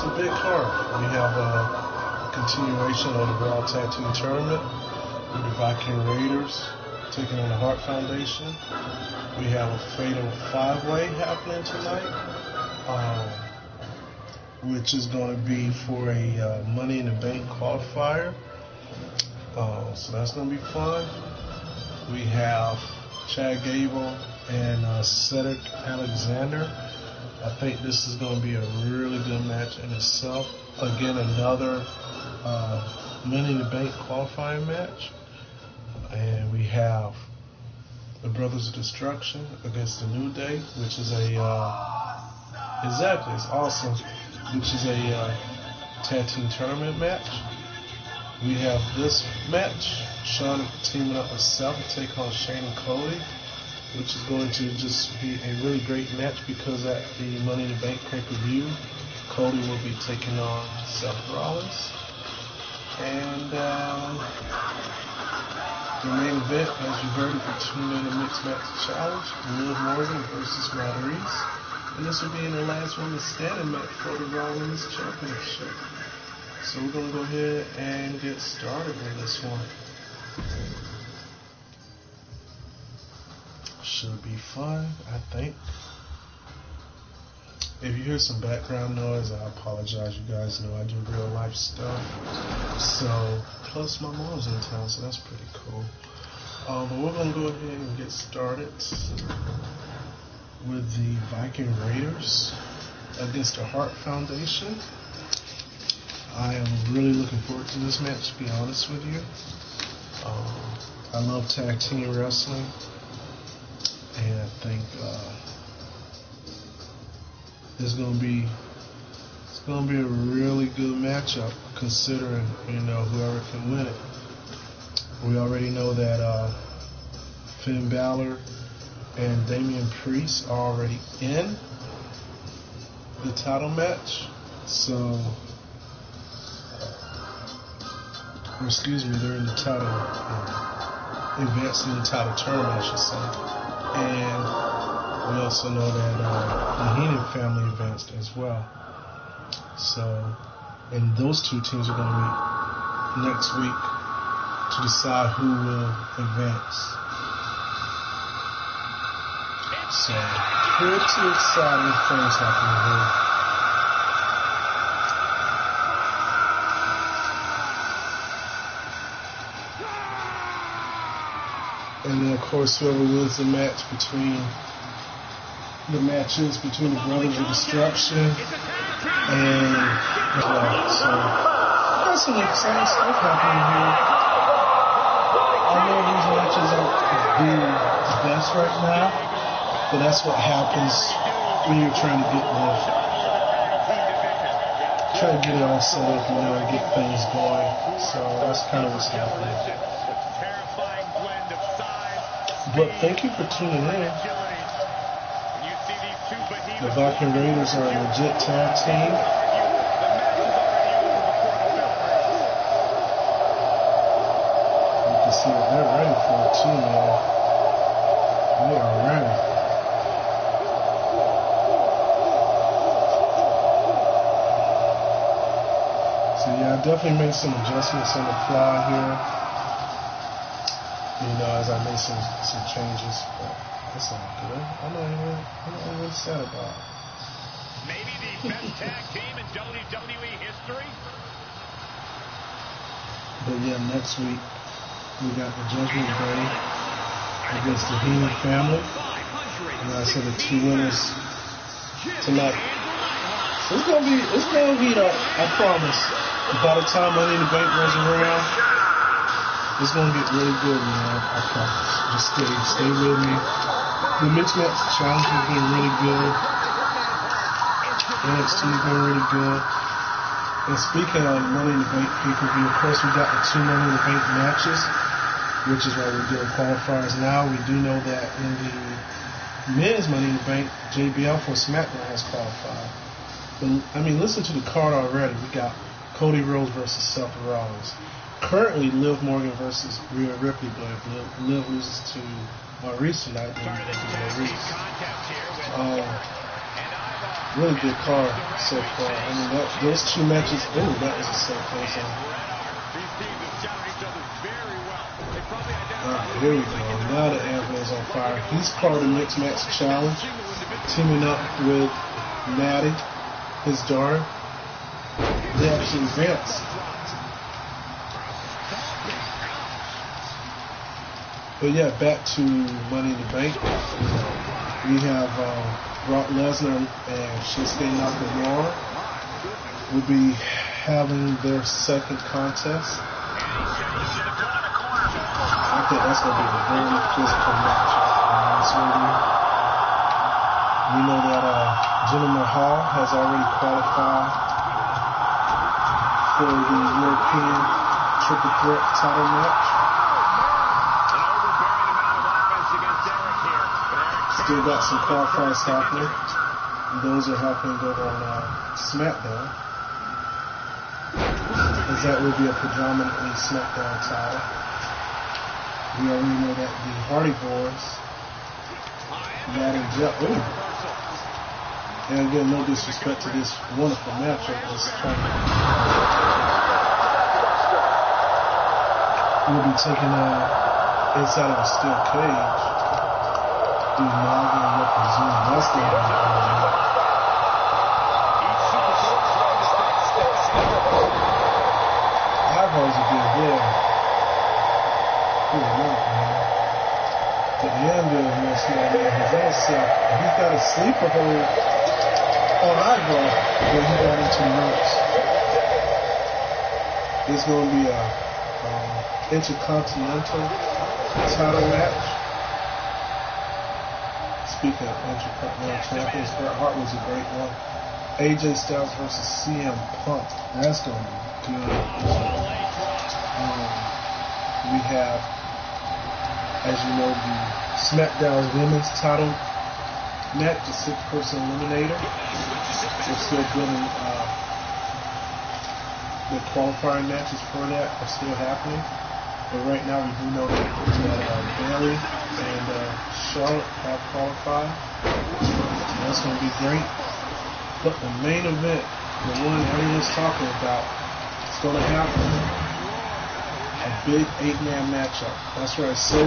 a big card. We have a continuation of the Raw Tag Team Tournament with the Viking Raiders taking on the Hart Foundation. We have a Fatal 5-Way happening tonight, which is going to be for a Money in the Bank qualifier. So that's going to be fun. We have Chad Gable and Cedric Alexander. I think this is going to be a really good match in itself. Again, another Money in the Bank qualifying match. And we have the Brothers of Destruction against the New Day, which is a exactly, it's awesome, which is a tag team tournament match. We have this match, Sean teaming up with Seth to take on Shane and Cody, which is going to just be a really great match because at the Money in the Bank pay-per-view, Cody will be taking on Seth Rollins. And the main event, as you heard, if you tuned in the Mixed Match Challenge, Liv Morgan versus Maurice. And this will be in the last women's standing match for the Raw Women's Championship. So we're going to go ahead and get started with this one. Should be fun, I think. If you hear some background noise, I apologize. You guys know I do real life stuff. So, plus my mom's in town, so that's pretty cool. But we're going to go ahead and get started with the Viking Raiders against the Hart Foundation. I am really looking forward to this match, to be honest with you. I love tag team wrestling, and I think it's gonna be a really good matchup, considering whoever can win it. We already know that Finn Balor and Damian Priest are already in the title match, so. They're in the title, advancing the title tournament, I should say. And we also know that the Heenan family advanced as well. So, and those two teams are going to meet next week to decide who will advance. So, pretty exciting things happening here. And then, of course, whoever wins the match between the Brothers of Destruction and so that's some exciting stuff happening here. I know these matches aren't the best right now, but that's what happens when you're trying to get it all set up and get things going. So that's kind of what's happening. But thank you for tuning in. The Viking Raiders are a legit tag team. You can see that they're ready for it too, man. They are ready. So yeah, I definitely made some adjustments on the fly here. As I made some changes, but that's all good. I'm not even sad about it. Maybe the best tag team in WWE history. But yeah, next week we got the Judgment Day against the Heenan family. And I said the two winners tonight. So it's gonna be I promise. By the time Money in the Bank rolls around, it's going to get really good, man. I promise. Just stay with me. The Mixed Match Challenge has been really good. NXT has been really good. And speaking of Money in the Bank pay-per-view, of course, we got the two Money in the Bank matches, which is why we're doing qualifiers now. We do know that in the men's Money in the Bank, JBL for SmackDown has qualified. But, listen to the card already. We got Cody Rhodes versus Seth Rollins. Currently, Liv Morgan versus Rhea Ripley, but if Liv loses to Maurice tonight, then Maurice. Really good card so far. I mean, those two matches. Oh, that was a so close one. Alright, here we go. Now the Anvil's on fire. He's part of the Mixed Match Challenge, teaming up with Natty, his daughter. They actually advanced. But yeah, back to Money in the Bank. We have Brock Lesnar and Shinsuke Nakamura will be having their second contest. I think that's going to be a very physical match. We know that Jinder Mahal has already qualified for the European Triple Threat title match. Still got some qualifiers happening. Those are happening over on SmackDown, as that will be a predominantly SmackDown title. We already know that the Hardy Boys, Matt and Jeff, and again, no disrespect to this wonderful matchup, will be taking inside of a steel cage. Marvin and represent. That's the one. Eyeballs are good there. Good luck, man. But the Anvil must know his own self. He's got a sleeper hold on Eyeball when he got into the ropes. It's going to be a intercontinental title match. Speaking of Intercontinental Champions, Bret Hart was a great one. AJ Styles versus CM Punk. That's going to be good. We have, as you know, the SmackDown Women's title match, the 6-person eliminator. We're still building the qualifying matches for that are still happening. But right now we do know that Bayley and Charlotte have qualified. That's going to be great. But the main event, the one everyone's talking about, it's going to happen. A big 8-man matchup. That's right, so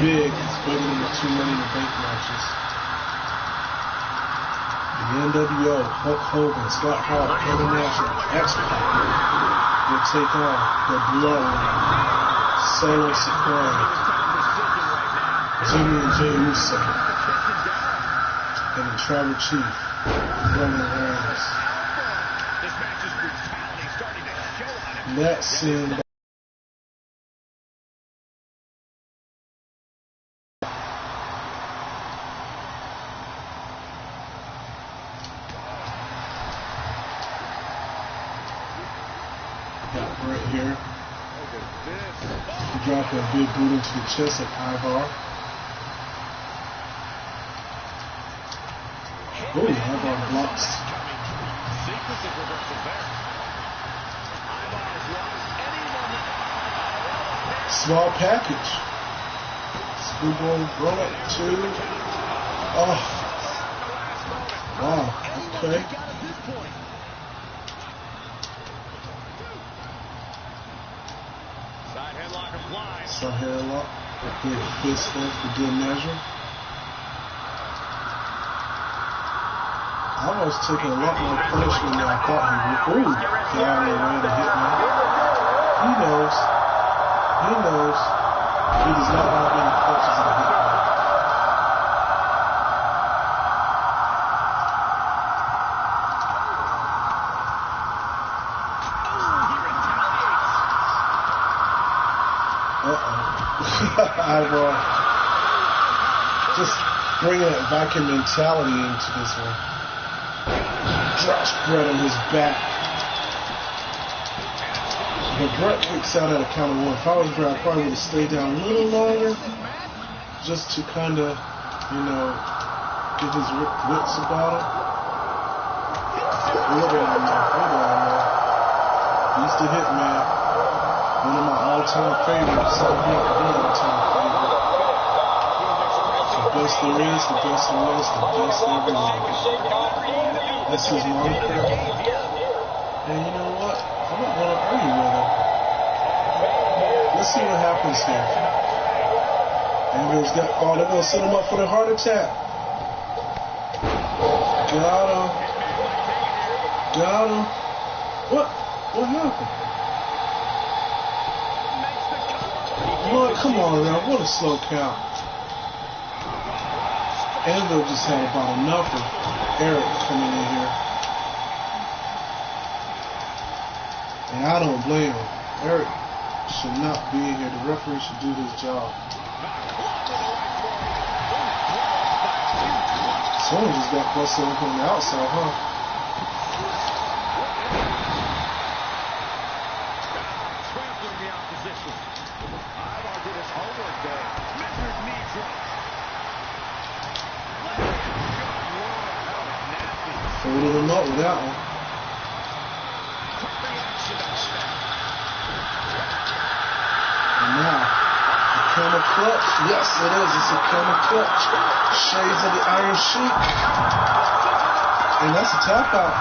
big, it's bigger than the 2 Money in the Bank matches. The NWO, Hulk Hogan, Scott Hall, International, X-Pac will take on the Bloodline, Solo Sikoa, Jimmy and Jey Uso, and the Tribal Chief, Roman Reigns. That scene. Right here. Dropping a big boot into the chest of Ivar. Oh, Ivar blocks. Small package. Screwball Roman 2. Oh. Wow. Okay. Side headlock. A big fist there for good measure. I was taking a lot more punishment than I thought he would. Ooh, down and ran a hit man. He knows. He knows. He does not want any punches in a hit man. Ivar just bringing that Viking mentality into this one. Drops Brett on his back. But Brett kicks out at a count of 1. If I was Brett, I probably would have stayed down a little longer just to kind of, get his wits about him. Look at him now. He's the hit man. One of my all-time favorites. So all-time favorite. The best there is, the best there is, the best everywhere. That's his moniker. And you know what? I'm not going to argue with him. Let's see what happens here. Angle's got, oh, they're going to set him up for the heart attack. Got him. Got him. What? What happened? Lord, come on now. What a slow count. Anvil just had about enough of Eric coming in here. And I don't blame him. Eric should not be in here. The referee should do his job. Someone just got busted up on the outside, huh? Trampling the opposition. Ivar did his homework there. Measured knee drop. Folded him up with that one. And now, the camel clutch. Yes, it is. It's a camel clutch. Shades of the Iron Sheik. And that's a tap out.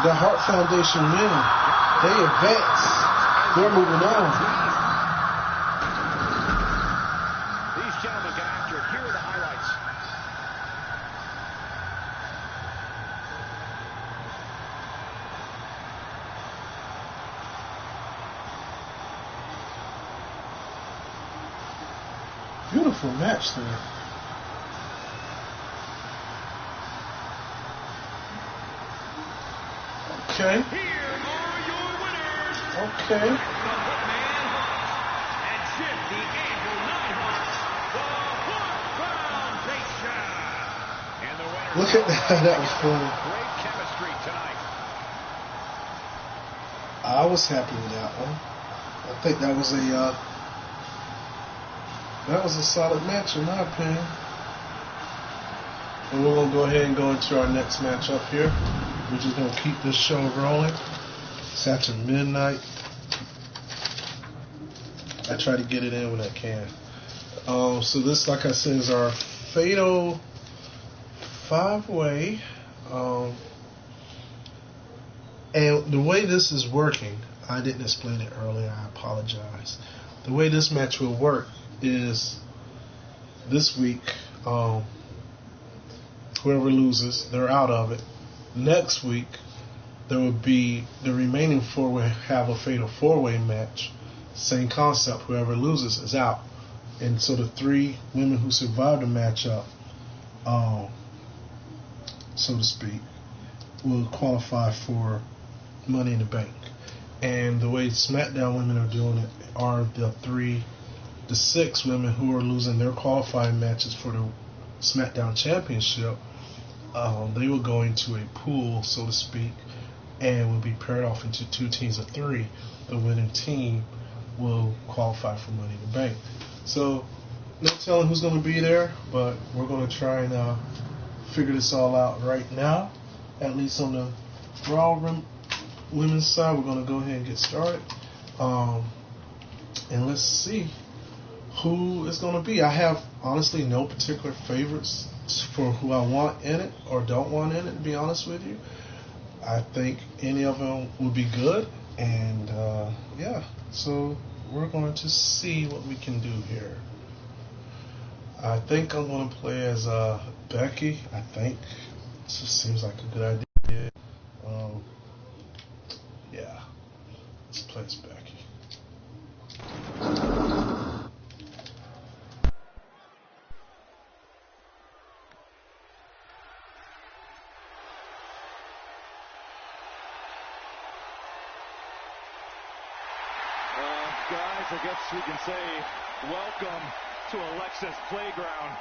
The Hart Foundation win. They advance. They're moving on. These gentlemen get after it. Here are the highlights. Beautiful match there. Okay. Here are your winners. Okay. The Hitman and Jim the Anvil Neidhart, the Hart Foundation. And the winner. Look at that. That was fun. Great chemistry tonight. I was happy with that one. I think that was a solid match in my opinion. And we're gonna go ahead and go into our next match up here. We're just gonna keep this show rolling. It's after midnight. I try to get it in when I can. So this, like I said, is our Fatal 5-Way. And the way this is working, I didn't explain it earlier, I apologize. The way this match will work is this week, whoever loses, they're out of it. Next week, there will be the remaining four will have a Fatal 4-Way match. Same concept, whoever loses is out. And so the three women who survived the matchup, so to speak, will qualify for Money in the Bank. And the way SmackDown women are doing it are the 6 women who are losing their qualifying matches for the SmackDown Championship. They will go into a pool, so to speak, and will be paired off into 2 teams of 3. The winning team will qualify for Money in the Bank. So, no telling who's going to be there, but we're going to try and figure this all out right now. At least on the Raw women's side, we're going to go ahead and get started. And let's see who is going to be. I have honestly no particular favorites for who I want in it or don't want in it, to be honest with you. I think any of them would be good. And yeah, so we're going to see what we can do here. I think I'm going to play as Becky. I think it just seems like a good idea. Yeah, let's play as Becky. Guys, I guess we can say welcome to Alexa's playground.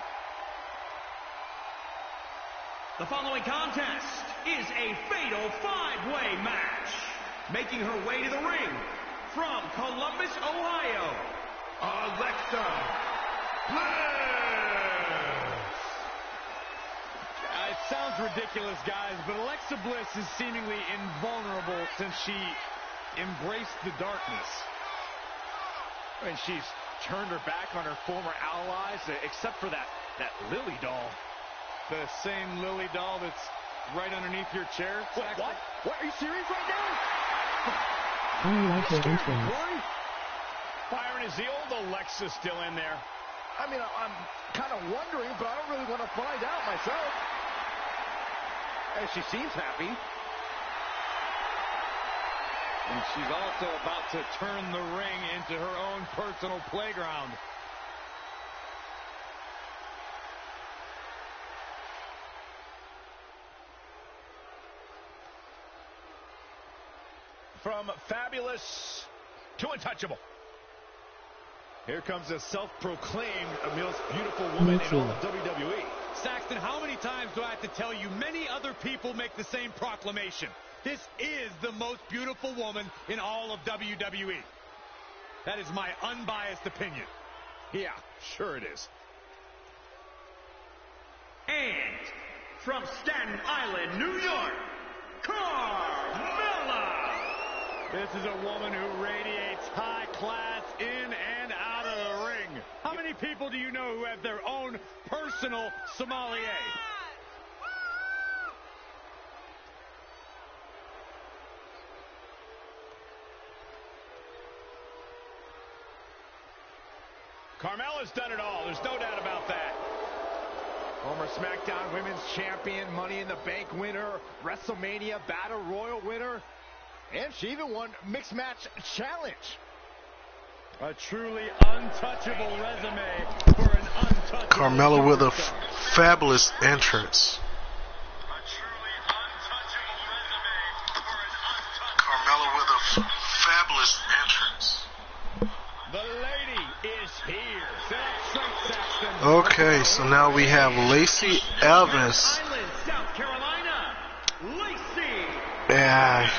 The following contest is a Fatal 5-Way match. Making her way to the ring from Columbus, Ohio, Alexa Bliss. It sounds ridiculous, guys, but Alexa Bliss is seemingly invulnerable since she embraced the darkness. I mean, she's turned her back on her former allies, except for that Lily doll. The same Lily doll that's right underneath your chair. What? What? Are you serious right now? I like her entrance. Byron, is the old Alexa still in there? I mean, I'm kind of wondering, but I don't really want to find out myself. And she seems happy. And she's also about to turn the ring into her own personal playground. From fabulous to untouchable. Here comes a self-proclaimed most beautiful woman in all of WWE. Saxton, how many times do I have to tell you many other people make the same proclamation? This is the most beautiful woman in all of WWE. That is my unbiased opinion. Yeah, sure it is. And from Staten Island, New York, Carmella. This is a woman who radiates high class in and out of the ring. How many people do you know who have their own personal sommelier? Carmella's done it all. There's no doubt about that. Former SmackDown Women's Champion, Money in the Bank winner, WrestleMania Battle Royal winner, and she even won Mixed Match Challenge. A truly untouchable resume for an untouchable Carmella with a fabulous entrance. Carmella with a fabulous entrance. The lady is here. Set up straight, Saxton. Okay, so now we have Lacey Evans. South Carolina, Lacey. Yeah,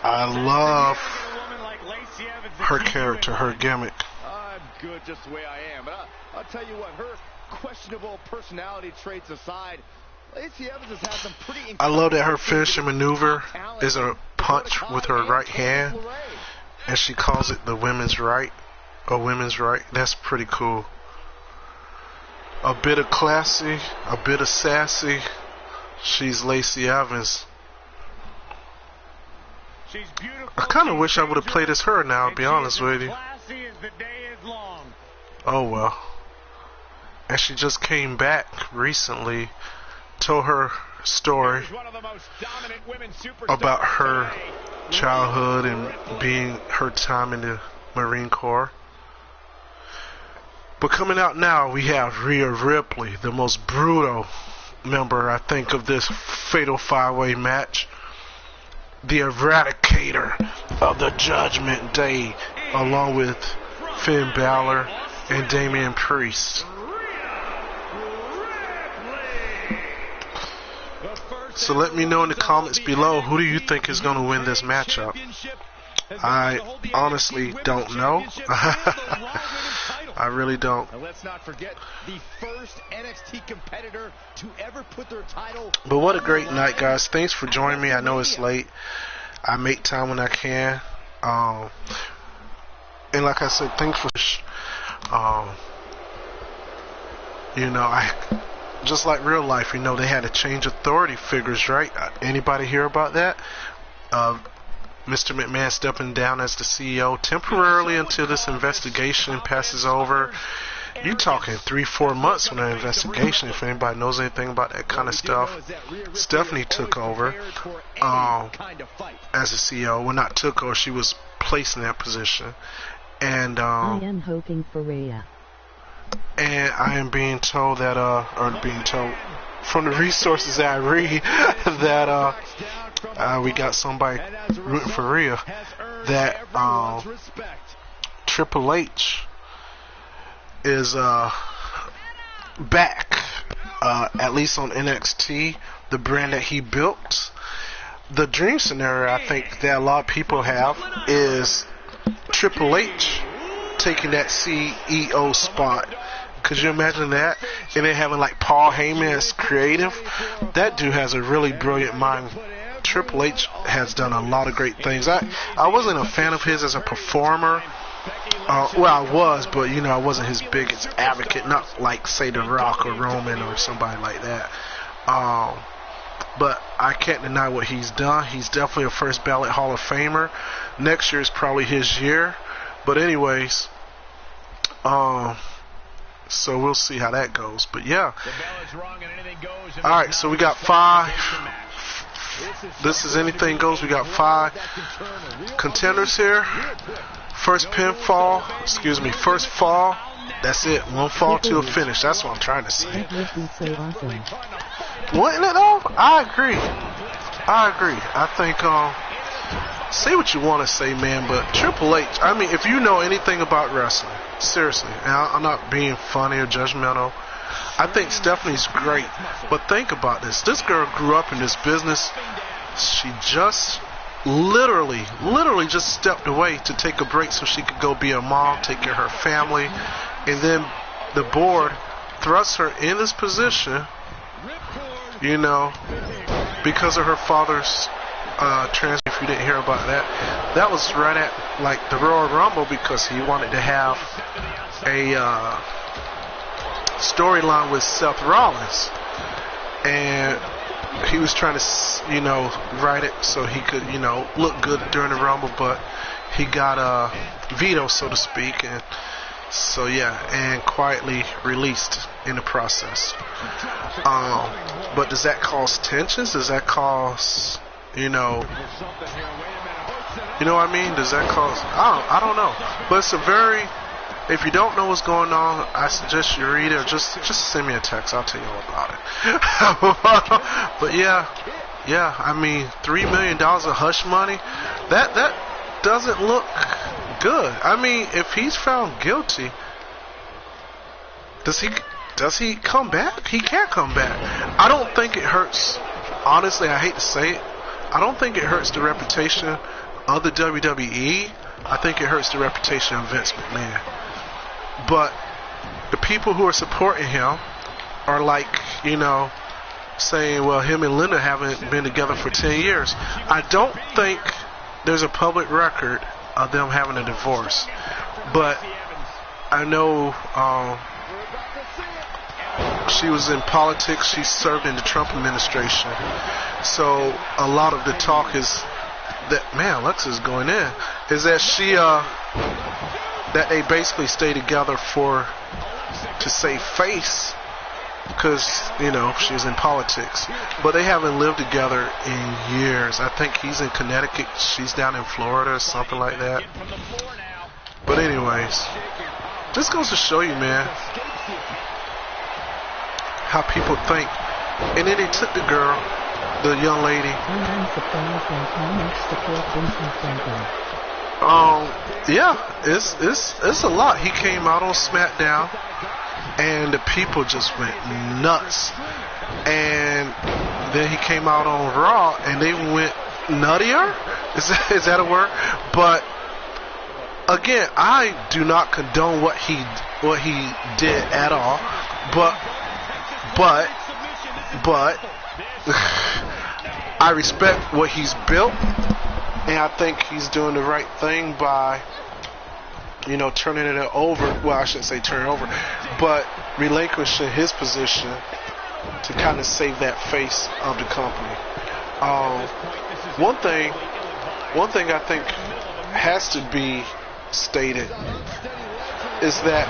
I love her character, her gimmick. I'm good just the way I am, but I'll tell you what, her questionable personality traits aside, Lacey Evans has had some pretty I love that her finishing maneuver is a punch with her right hand, and she calls it the women's right, or women's right. That's pretty cool. A bit of classy, a bit of sassy. She's Lacey Evans. I kind of wish I would have played as her now, to be honest with you. Oh well. And she just came back recently, told her story about her childhood and being her time in the Marine Corps. But coming out now, we have Rhea Ripley, the most brutal member, I think, of this Fatal 5-Way match. The Eradicator of the Judgment Day, along with Finn Balor and Damian Priest. So let me know in the comments below, who do you think is going to win this matchup? I honestly don't know. I really don't. And let's not forget the first NXT competitor to ever put their title. But what a great night, guys. Thanks for joining me. I know it's late. I make time when I can. And like I said, thanks for you know, I just like real life, you know, they had to change authority figures, right? Anybody hear about that? Mr. McMahon stepping down as the CEO temporarily until this investigation passes over. You're talking 3-4 months on an investigation, if anybody knows anything about that kind of stuff. Stephanie took over as the CEO. Well, not took over, she was placed in that position. And I am hoping for Rhea. And I am being told that, or being told from the resources that I read, that we got somebody rooting for Rhea, that Triple H is back, at least on NXT, the brand that he built. The dream scenario I think that a lot of people have is Triple H taking that CEO spot. Could you imagine that? And then having like Paul Heyman as creative. That dude has a really brilliant mind. Triple H has done a lot of great things. I wasn't a fan of his as a performer. Well, I was, but you know, I wasn't his biggest advocate. Not like say The Rock or Roman or somebody like that. but I can't deny what he's done. He's definitely a first ballot Hall of Famer. Next year is probably his year. But anyways, so we'll see how that goes. But yeah. Alright, so we got 5. This is anything goes. We got 5 contenders here. First fall. That's it. One fall to a finish. That's what I'm trying to say. That would be so awesome. Wouldn't it though? I agree. I think, say what you want to say, man, but Triple H, I mean, if you know anything about wrestling, seriously, and I'm not being funny or judgmental, I think Stephanie's great, but think about this. This girl grew up in this business. She just literally just stepped away to take a break so she could go be a mom, take care of her family, and then the board thrusts her in this position, you know, because of her father's transfer. If you didn't hear about that, that was right at like the Royal Rumble, because he wanted to have a storyline with Seth Rollins, and he was trying to, you know, write it so he could, you know, look good during the Rumble, but he got a veto, so to speak, and so yeah, and quietly released in the process. But does that cause tensions? Does that cause, you know what I mean? Does that cause, I don't know. But it's a very, if you don't know what's going on, I suggest you read it, or just send me a text. I'll tell you all about it. But yeah, I mean, $3 million of hush money, that doesn't look good. I mean, if he's found guilty, does he come back? He can't come back. I don't think it hurts. Honestly, I hate to say it, I don't think it hurts the reputation of the WWE. I think it hurts the reputation of Vince McMahon. But the people who are supporting him are like, you know, saying, well, him and Linda haven't been together for 10 years. I don't think there's a public record of them having a divorce. But I know she was in politics. She served in the Trump administration. So a lot of the talk is that, man, Alexa's going in, is that she, that they basically stay together to save face, because, you know, she's in politics. But they haven't lived together in years. I think he's in Connecticut, she's down in Florida or something like that. But anyways, this goes to show you, man, how people think. And then they took the girl, the young lady. I'm surprised at how much support Vincent Franklin. Yeah, it's a lot. He came out on SmackDown, and the people just went nuts. And then he came out on Raw, and they went nuttier. Is that a word? But again, I do not condone what he did at all. But I respect what he's built. And I think he's doing the right thing by, you know, turning it over. Well, I shouldn't say turn it over, but relinquishing his position to kind of save that face of the company. One thing I think has to be stated is that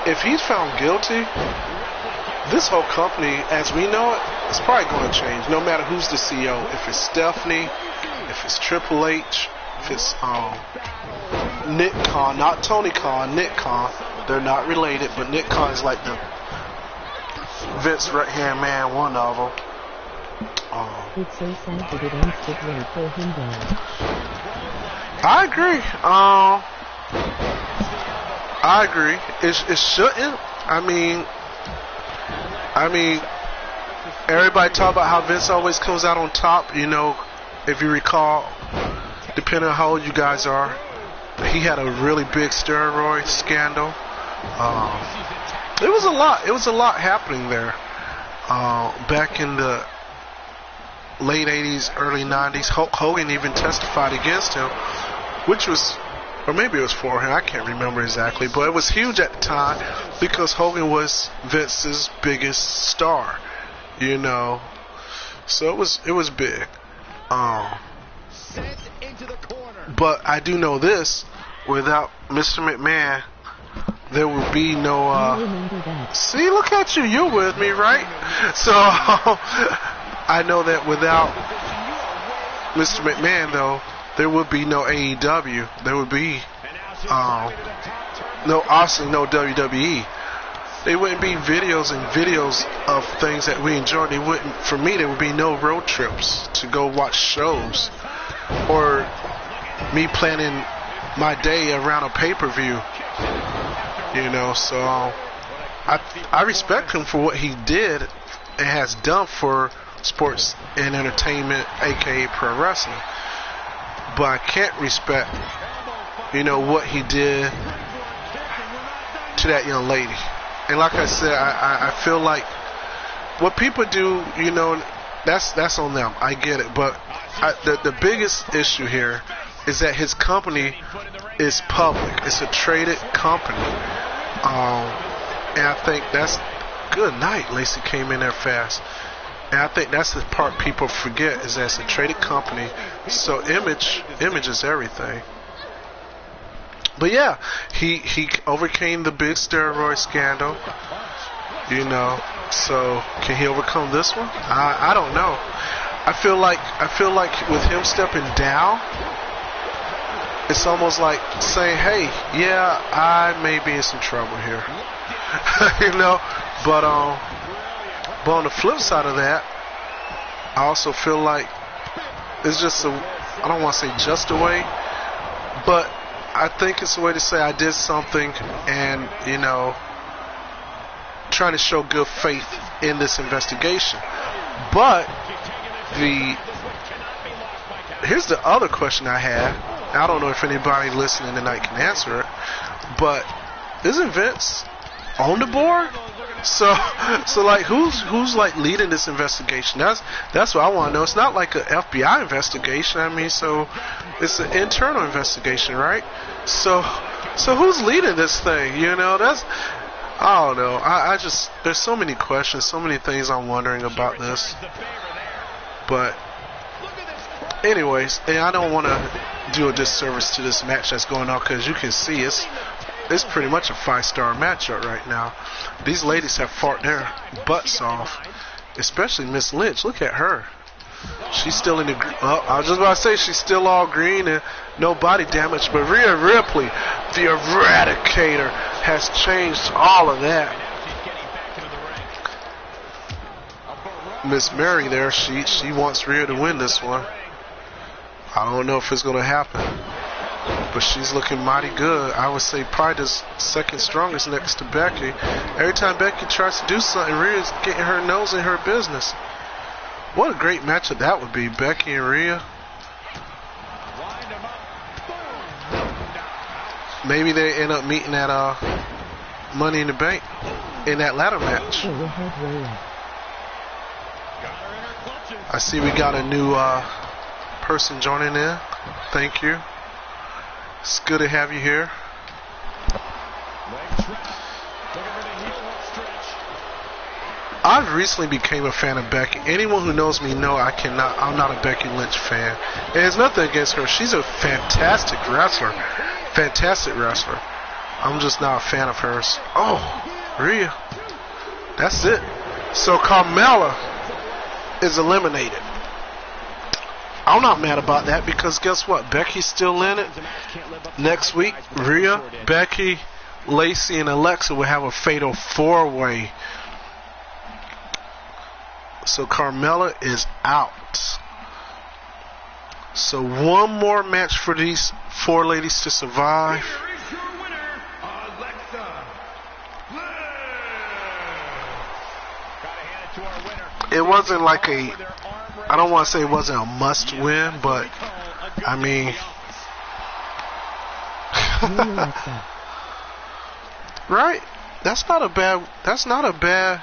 if he's found guilty, this whole company, as we know it, is probably going to change. No matter who's the CEO, if it's Stephanie, if it's Triple H, if it's Nick Khan, not Tony Khan, Nick Khan. They're not related, but Nick Khan is like the Vince right-hand man, one of them. It's so sad that it ends this way for him though. I agree. It shouldn't. I mean, everybody talk about how Vince always comes out on top, you know. If you recall, depending on how old you guys are, he had a really big steroid scandal. It was a lot happening there. Back in the late 80s, early 90s, Hulk Hogan even testified against him, which was, or maybe it was for him, I can't remember exactly, but it was huge at the time because Hogan was Vince's biggest star, you know. So it was big. Sent into the corner. But I do know this: without Mr. McMahon, there would be no. I remember that. See, look at you. You're with me, right? So I know that without Mr. McMahon, though, there would be no AEW. There would be obviously no WWE. They wouldn't be videos and videos of things that we enjoy. They wouldn't. For me, there would be no road trips to go watch shows, or me planning my day around a pay-per-view. You know, so I respect him for what he did and has done for sports and entertainment, aka pro wrestling. But I can't respect, what he did to that young lady. And like I said, I feel like what people do, that's on them. I get it. But the biggest issue here is that his company is public. It's a traded company. And I think that's good night. Lacey came in there fast. And I think that's the part people forget, is that it's a traded company. So image is everything. But yeah, he overcame the big steroid scandal. So can he overcome this one? I don't know. I feel like with him stepping down, it's almost like saying, hey, yeah, I may be in some trouble here. But on the flip side of that, I also feel like it's just I don't want to say just a way, but I think it's a way to say I did something and, trying to show good faith in this investigation. But here's the other question I had. I don't know if anybody listening tonight can answer it, but isn't Vince on the board? So like who's like leading this investigation? That's what I want to know. It's not like an FBI investigation. I mean, so it's an internal investigation, right? So who's leading this thing? I don't know. I just, there's so many questions, so many things I'm wondering about this. But anyways, and I don't want to do a disservice to this match that's going on, because you can see it's pretty much a 5-star matchup right now. These ladies have fought their butts off, especially Miss Lynch. Look at her. She's still in the. I was just about to say she's still all green and no body damage, but Rhea Ripley, the Eradicator, has changed all of that. Miss Mary there, she wants Rhea to win this one. I don't know if it's going to happen, but she's looking mighty good. I would say probably the second strongest next to Becky. Every time Becky tries to do something, Rhea's getting her nose in her business. What a great matchup that would be, Becky and Rhea. Maybe they end up meeting at Money in the Bank in that ladder match. I see we got a new person joining in. Thank you. It's good to have you here. I've recently became a fan of Becky. Anyone who knows me know I'm not a Becky Lynch fan. And there's nothing against her. She's a fantastic wrestler. Fantastic wrestler. I'm just not a fan of hers. Oh, Rhea. That's it. So Carmella is eliminated. I'm not mad about that, because guess what? Becky's still in it. Next week, Rhea, Becky, Lacey, and Alexa will have a fatal 4-way. So Carmella is out. So one more match for these 4 ladies to survive. It wasn't like I don't want to say it wasn't a must win, but I mean, right? That's not a bad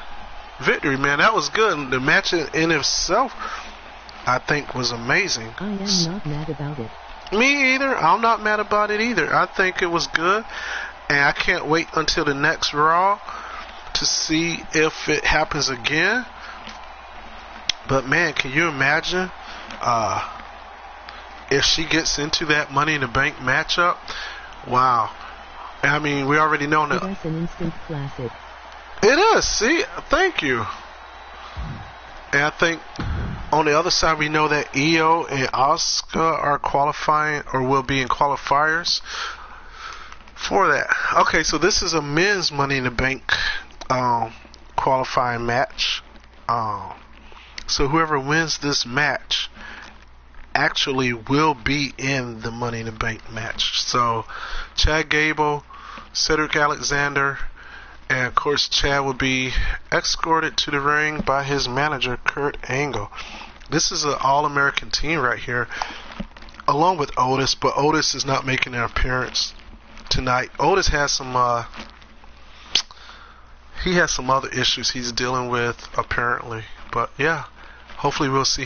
victory, man. That was good. The match in itself, I think, was amazing. I am not mad about it. Me either. I'm not mad about it either. I think it was good, and I can't wait until the next Raw to see if it happens again. But man, can you imagine if she gets into that Money in the Bank matchup? Wow. I mean, we already know that. That's an instant classic. It is. See, thank you. And I think on the other side, we know that Io and Asuka are qualifying or will be in qualifiers for that. Okay, so this is a men's Money in the Bank qualifying match. So whoever wins this match actually will be in the Money in the Bank match. So Chad Gable, Cedric Alexander, and of course Chad will be escorted to the ring by his manager Kurt Angle. This is an all-American team right here, along with Otis, but Otis is not making an appearance tonight. Otis has some he has some other issues he's dealing with apparently, but yeah, hopefully we'll see